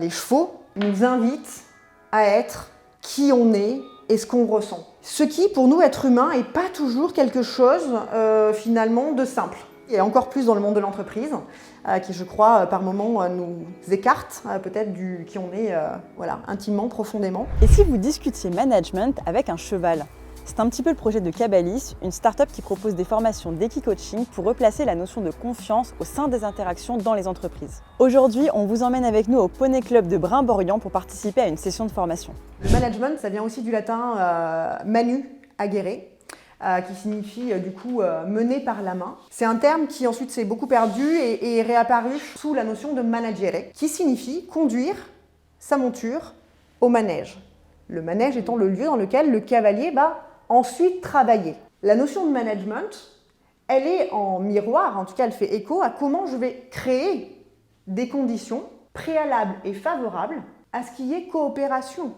Les chevaux nous invitent à être qui on est et ce qu'on ressent. Ce qui, pour nous, êtres humains, n'est pas toujours quelque chose, finalement, de simple. Et encore plus dans le monde de l'entreprise, qui, je crois, par moments, nous écarte peut-être du qui on est, voilà, intimement, profondément. Et si vous discutiez management avec un cheval ? C'est un petit peu le projet de Cabalis, une start-up qui propose des formations d'équi-coaching pour replacer la notion de confiance au sein des interactions dans les entreprises. Aujourd'hui, on vous emmène avec nous au Poney Club de Brimborian pour participer à une session de formation. Le management, ça vient aussi du latin manu, agere, qui signifie du coup mener par la main. C'est un terme qui ensuite s'est beaucoup perdu et est réapparu sous la notion de managere, qui signifie conduire sa monture au manège. Le manège étant le lieu dans lequel le cavalier va ensuite travailler. La notion de management, elle est en miroir, en tout cas elle fait écho à comment je vais créer des conditions préalables et favorables à ce qu'il y ait coopération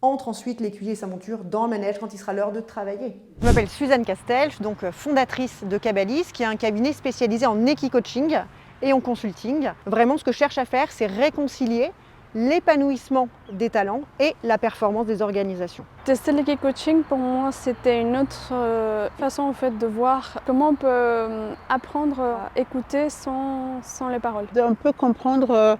entre ensuite l'écuyer et sa monture dans le manège quand il sera l'heure de travailler. Je m'appelle Suzanne Castel, je suis donc fondatrice de Cabalis, qui est un cabinet spécialisé en équi-coaching et en consulting. Vraiment, ce que je cherche à faire, c'est réconcilier l'épanouissement des talents et la performance des organisations. Tester l'équi-coaching, pour moi, c'était une autre façon en fait, de voir comment on peut apprendre à écouter sans les paroles. Un peu comprendre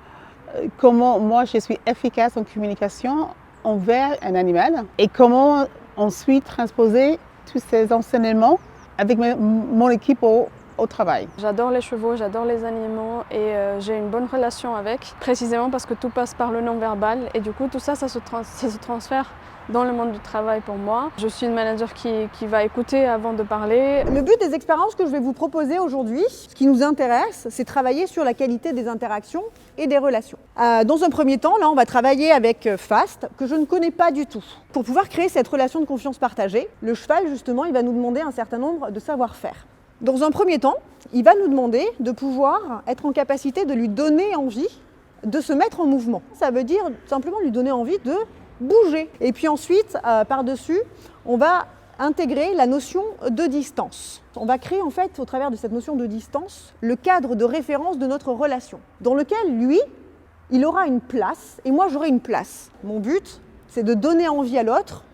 comment moi je suis efficace en communication envers un animal et comment ensuite transposer tous ces enseignements avec mon équipe au travail. J'adore les chevaux, j'adore les animaux et j'ai une bonne relation avec, précisément parce que tout passe par le non-verbal et du coup tout ça, ça se transfère dans le monde du travail pour moi. Je suis une manager qui va écouter avant de parler. Le but des expériences que je vais vous proposer aujourd'hui, ce qui nous intéresse, c'est travailler sur la qualité des interactions et des relations. Dans un premier temps, là, on va travailler avec Fast, que je ne connais pas du tout. Pour pouvoir créer cette relation de confiance partagée, le cheval, justement, il va nous demander un certain nombre de savoir-faire. Dans un premier temps, il va nous demander de pouvoir être en capacité de lui donner envie de se mettre en mouvement. Ça veut dire simplement lui donner envie de bouger. Et puis ensuite, par-dessus, on va intégrer la notion de distance. On va créer en fait, au travers de cette notion de distance, le cadre de référence de notre relation, dans lequel lui, il aura une place et moi j'aurai une place. Mon but, c'est de donner envie à l'autre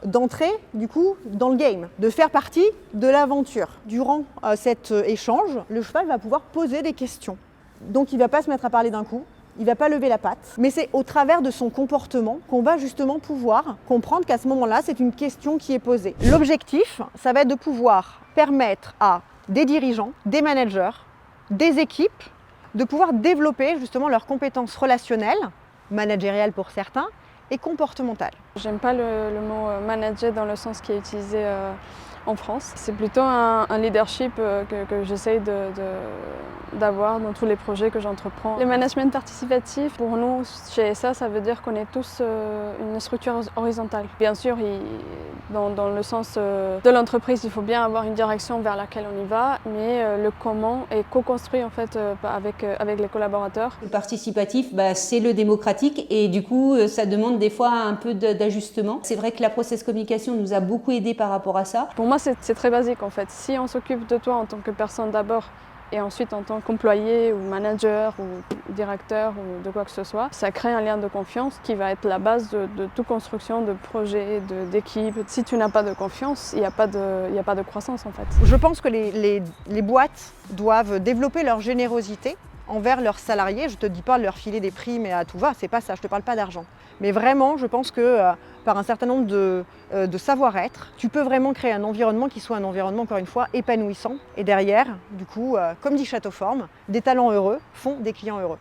d'entrer du coup dans le game, de faire partie de l'aventure. Durant cet échange, le cheval va pouvoir poser des questions. Donc il ne va pas se mettre à parler d'un coup, il ne va pas lever la patte, mais c'est au travers de son comportement qu'on va justement pouvoir comprendre qu'à ce moment-là, c'est une question qui est posée. L'objectif, ça va être de pouvoir permettre à des dirigeants, des managers, des équipes, de pouvoir développer justement leurs compétences relationnelles, managériales pour certains, et comportementale. J'aime pas le mot manager dans le sens qui est utilisé en France. C'est plutôt un leadership que j'essaye d'avoir dans tous les projets que j'entreprends. Le management participatif, pour nous, chez SA, ça veut dire qu'on est tous une structure horizontale. Bien sûr, dans le sens de l'entreprise, il faut bien avoir une direction vers laquelle on y va, mais le comment est co-construit en fait avec les collaborateurs. Le participatif, c'est le démocratique et du coup, ça demande des fois un peu d'ajustement. C'est vrai que la process communication nous a beaucoup aidé par rapport à ça. Pour moi, c'est très basique en fait. Si on s'occupe de toi en tant que personne d'abord et ensuite en tant qu'employé ou manager ou directeur ou de quoi que ce soit, ça crée un lien de confiance qui va être la base de toute construction de projet, d'équipe. Si tu n'as pas de confiance, il n'y a pas de croissance en fait. Je pense que les boîtes doivent développer leur générosité envers leurs salariés. Je ne te dis pas de leur filer des primes et à tout va, c'est pas ça, je ne te parle pas d'argent. Mais vraiment, je pense que par un certain nombre de savoir-être, tu peux vraiment créer un environnement qui soit un environnement, encore une fois, épanouissant. Et derrière, du coup, comme dit Châteauforme, des talents heureux font des clients heureux.